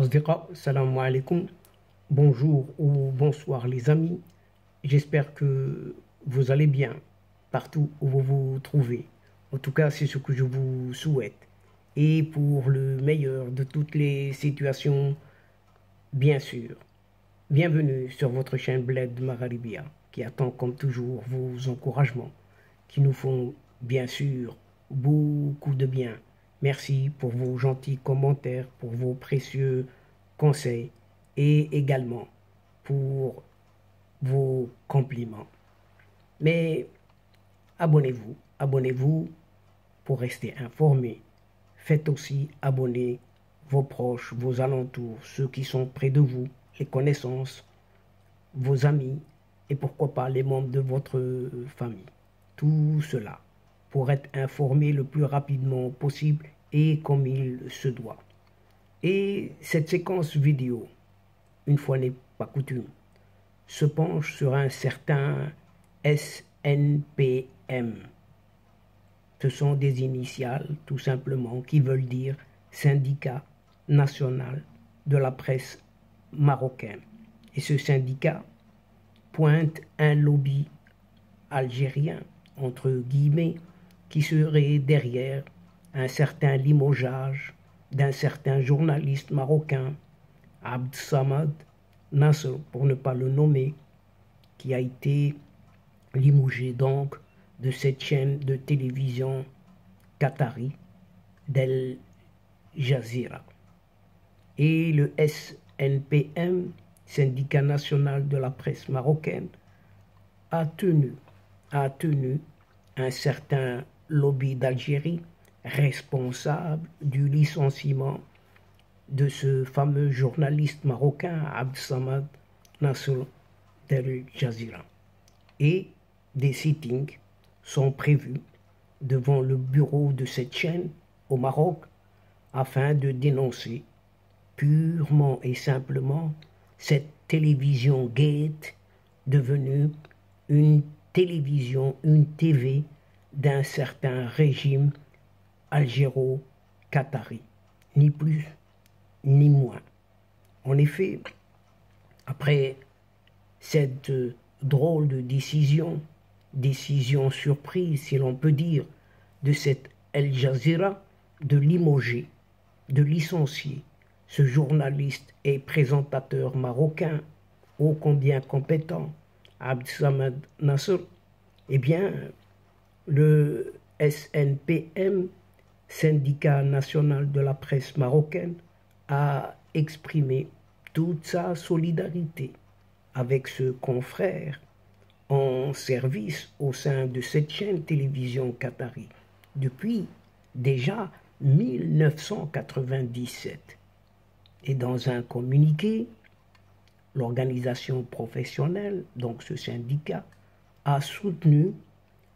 Asdiqa, salam alaikum, bonjour ou bonsoir les amis, j'espère que vous allez bien partout où vous vous trouvez. En tout cas, c'est ce que je vous souhaite. Et pour le meilleur de toutes les situations, bien sûr. Bienvenue sur votre chaîne Bled Magharibia, qui attend comme toujours vos encouragements, qui nous font bien sûr beaucoup de bien. Merci pour vos gentils commentaires, pour vos précieux conseils et également pour vos compliments. Mais abonnez-vous, abonnez-vous pour rester informé. Faites aussi abonner vos proches, vos alentours, ceux qui sont près de vous, les connaissances, vos amis et pourquoi pas les membres de votre famille. Tout cela pour être informé le plus rapidement possible et comme il se doit. Et cette séquence vidéo, une fois n'est pas coutume, se penche sur un certain SNPM. Ce sont des initiales, tout simplement, qui veulent dire Syndicat national de la presse marocaine. Et ce syndicat pointe un lobby algérien, entre guillemets, qui serait derrière un certain limogeage d'un certain journaliste marocain, Abd Samad Nasr, pour ne pas le nommer, qui a été limogé donc de cette chaîne de télévision qatari d'Al Jazeera. Et le SNPM, Syndicat national de la presse marocaine, a tenu un certain lobby d'Algérie responsable du licenciement de ce fameux journaliste marocain Abd Samad Nasr d'Al Jazeera. Et des sittings sont prévus devant le bureau de cette chaîne au Maroc afin de dénoncer purement et simplement cette télévision gate devenue une télévision, une TV d'un certain régime algéro-qatari, ni plus ni moins. En effet, après cette drôle de décision surprise, si l'on peut dire, de cette Al Jazeera, de limoger, de licencier ce journaliste et présentateur marocain, ô combien compétent, Abd Samad Nasr, eh bien, le SNPM, Syndicat national de la presse marocaine, a exprimé toute sa solidarité avec ce confrère en service au sein de cette chaîne télévision qatari depuis déjà 1997. Et dans un communiqué, l'organisation professionnelle, donc ce syndicat, a soutenu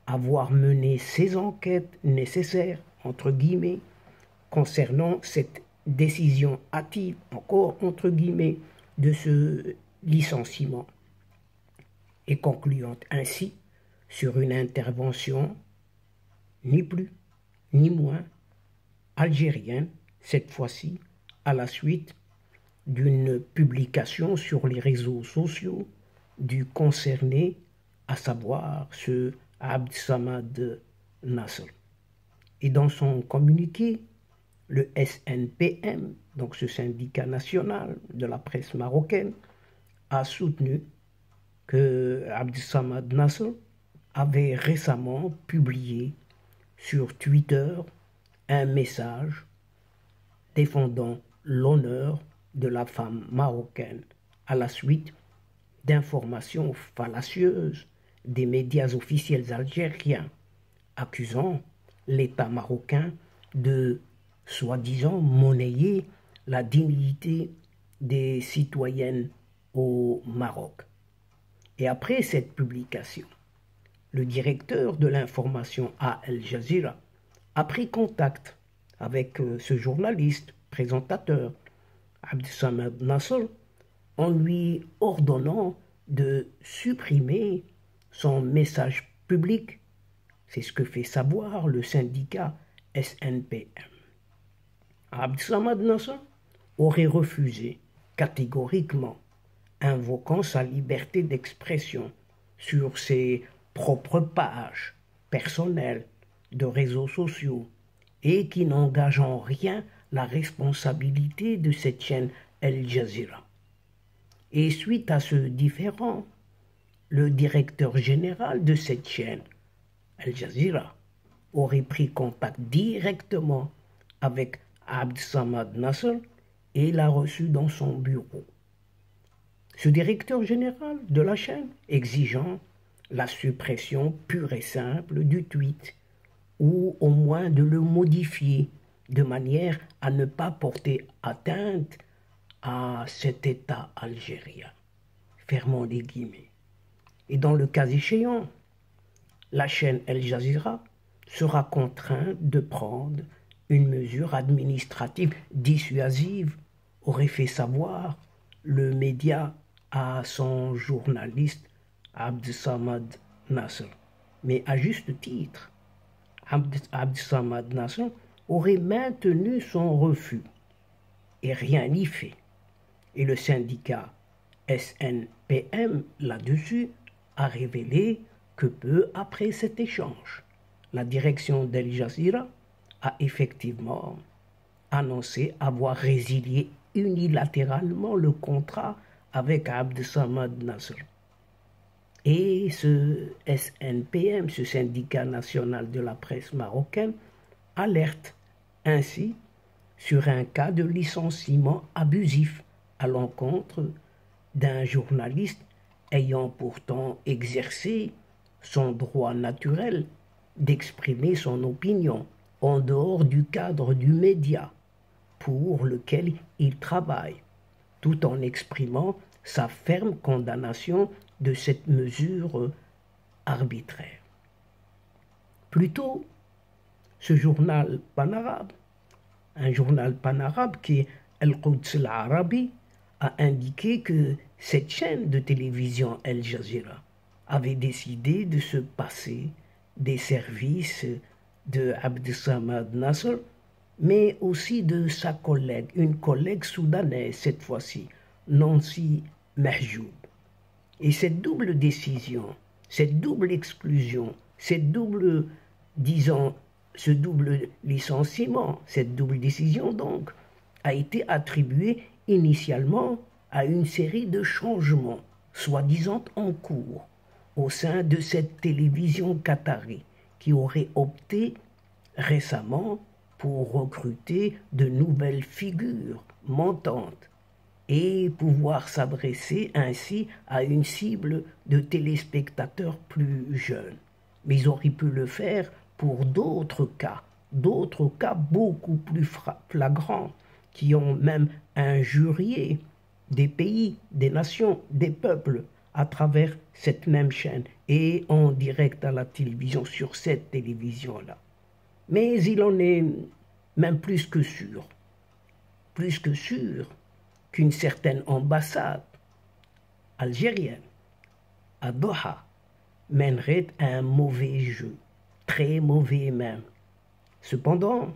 avoir mené ces enquêtes nécessaires, entre guillemets, concernant cette décision hâtive, encore entre guillemets, de ce licenciement, et concluant ainsi sur une intervention ni plus ni moins algérienne, cette fois-ci à la suite d'une publication sur les réseaux sociaux du concerné, à savoir ce Abd Samad Nasr. Et dans son communiqué, le SNPM, donc ce syndicat national de la presse marocaine, a soutenu que Abd Samad Nasr avait récemment publié sur Twitter un message défendant l'honneur de la femme marocaine à la suite d'informations fallacieuses des médias officiels algériens accusant l'État marocain de soi-disant monnayer la dignité des citoyennes au Maroc. Et après cette publication, le directeur de l'information à Al Jazeera a pris contact avec ce journaliste, présentateur, Abd Samad Nasr, en lui ordonnant de supprimer son message public. C'est ce que fait savoir le syndicat SNPM. Abd Samad Nasr, aurait refusé catégoriquement, invoquant sa liberté d'expression sur ses propres pages personnelles de réseaux sociaux et qui n'engage en rien la responsabilité de cette chaîne Al Jazeera. Et suite à ce différend, le directeur général de cette chaîne, Al Jazeera, aurait pris contact directement avec Abd Samad Nasser et l'a reçu dans son bureau. Ce directeur général de la chaîne exigeant la suppression pure et simple du tweet, ou au moins de le modifier de manière à ne pas porter atteinte à cet État algérien. Fermons les guillemets. Et dans le cas échéant, la chaîne Al Jazeera sera contrainte de prendre une mesure administrative dissuasive, aurait fait savoir le média à son journaliste Abd Samad Nasser. Mais à juste titre, Abd Samad Nasser aurait maintenu son refus et rien n'y fait. Et le syndicat SNPM, là-dessus, a révélé que peu après cet échange, la direction d'Al Jazeera a effectivement annoncé avoir résilié unilatéralement le contrat avec Abd Samad Nasser. Et ce SNPM, ce syndicat national de la presse marocaine, alerte ainsi sur un cas de licenciement abusif à l'encontre d'un journaliste ayant pourtant exercé son droit naturel d'exprimer son opinion en dehors du cadre du média pour lequel il travaille, tout en exprimant sa ferme condamnation de cette mesure arbitraire. Plus tôt, ce journal panarabe, un journal panarabe qui est Al-Quds Al-Arabi, a indiqué que cette chaîne de télévision Al Jazeera avait décidé de se passer des services de Abd Samad Nasser, mais aussi de sa collègue, une collègue soudanaise cette fois-ci, Nancy Mahjoub. Et cette double décision, cette double exclusion, cette double, disons, ce double licenciement, cette double décision donc, a été attribuée initialement à une série de changements, soi-disant en cours, au sein de cette télévision qatari, qui aurait opté récemment pour recruter de nouvelles figures montantes et pouvoir s'adresser ainsi à une cible de téléspectateurs plus jeunes. Mais ils auraient pu le faire pour d'autres cas beaucoup plus flagrants, qui ont même injurié des pays, des nations, des peuples à travers cette même chaîne et en direct à la télévision, sur cette télévision-là. Mais il en est même plus que sûr qu'une certaine ambassade algérienne à Doha mènerait un mauvais jeu, très mauvais même. Cependant,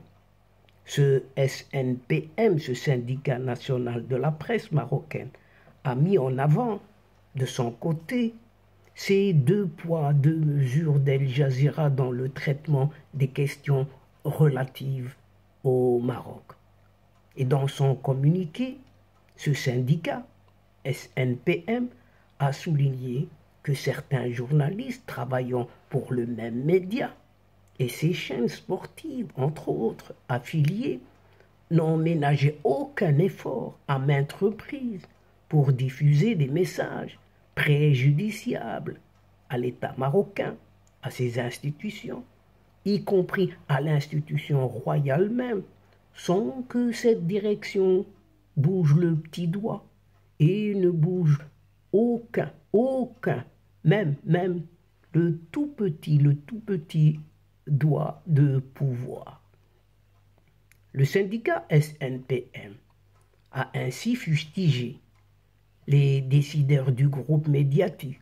ce SNPM, ce syndicat national de la presse marocaine, a mis en avant, de son côté, ces deux poids, deux mesures d'Al Jazeera dans le traitement des questions relatives au Maroc. Et dans son communiqué, ce syndicat, SNPM, a souligné que certains journalistes travaillant pour le même média et ces chaînes sportives, entre autres, affiliées, n'ont ménagé aucun effort à maintes reprises pour diffuser des messages préjudiciables à l'État marocain, à ses institutions, y compris à l'institution royale même, sans que cette direction bouge le petit doigt et ne bouge aucun, même le tout petit doigt de pouvoir. Le syndicat SNPM a ainsi fustigé les décideurs du groupe médiatique,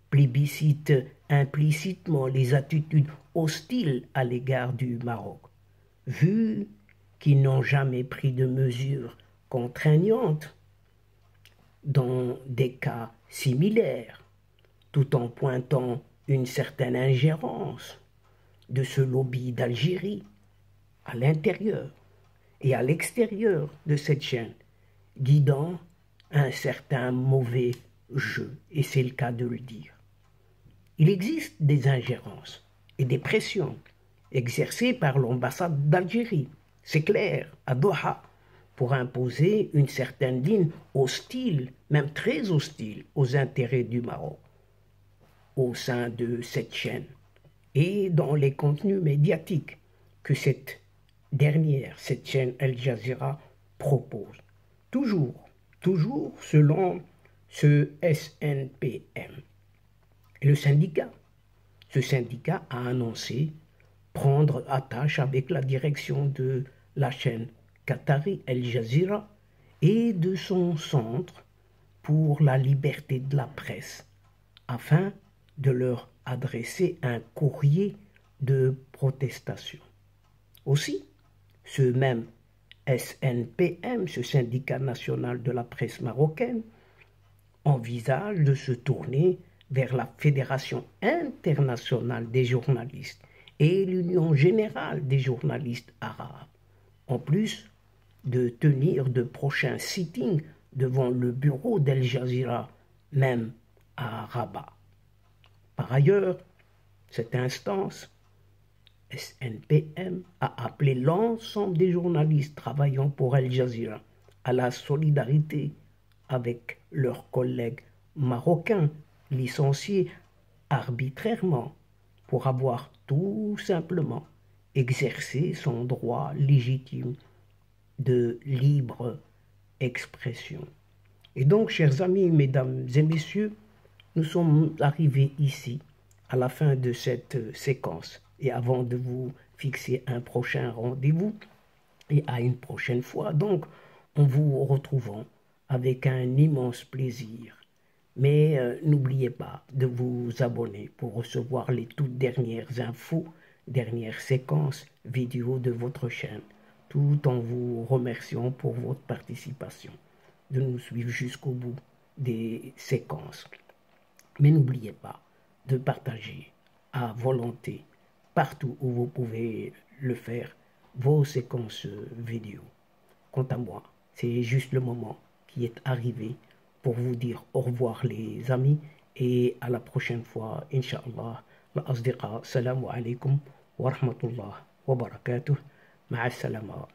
plébiscite implicitement les attitudes hostiles à l'égard du Maroc, vu qu'ils n'ont jamais pris de mesures contraignante dans des cas similaires, tout en pointant une certaine ingérence de ce lobby d'Algérie à l'intérieur et à l'extérieur de cette chaîne, guidant un certain mauvais jeu, et c'est le cas de le dire. Il existe des ingérences et des pressions exercées par l'ambassade d'Algérie, c'est clair, à Doha, pour imposer une certaine ligne hostile, même très hostile, aux intérêts du Maroc au sein de cette chaîne et dans les contenus médiatiques que cette chaîne Al Jazeera propose. Toujours selon ce SNPM. Et ce syndicat a annoncé prendre attache avec la direction de la chaîne qatari Al Jazeera et de son centre pour la liberté de la presse afin de leur adresser un courrier de protestation. Aussi, ce même SNPM, ce syndicat national de la presse marocaine, envisage de se tourner vers la Fédération internationale des journalistes et l'Union générale des journalistes arabes, en plus de tenir de prochains sittings devant le bureau d'Al Jazeera, même à Rabat. Par ailleurs, cette instance, SNPM, a appelé l'ensemble des journalistes travaillant pour Al Jazeera à la solidarité avec leurs collègues marocains licenciés arbitrairement pour avoir tout simplement exercé son droit légitime de libre expression. Et donc, chers amis, mesdames et messieurs, nous sommes arrivés ici à la fin de cette séquence. Et avant de vous fixer un prochain rendez-vous et à une prochaine fois, donc, en vous retrouvant avec un immense plaisir. Mais n'oubliez pas de vous abonner pour recevoir les toutes dernières infos, dernières séquences vidéo de votre chaîne, tout en vous remerciant pour votre participation, de nous suivre jusqu'au bout des séquences. Mais n'oubliez pas de partager à volonté, partout où vous pouvez le faire, vos séquences vidéo. Quant à moi, c'est juste le moment qui est arrivé pour vous dire au revoir les amis et à la prochaine fois, Inch'Allah. La asdiqa, salamu alaikum wa rahmatullah wa barakatuh. Ma'a salama.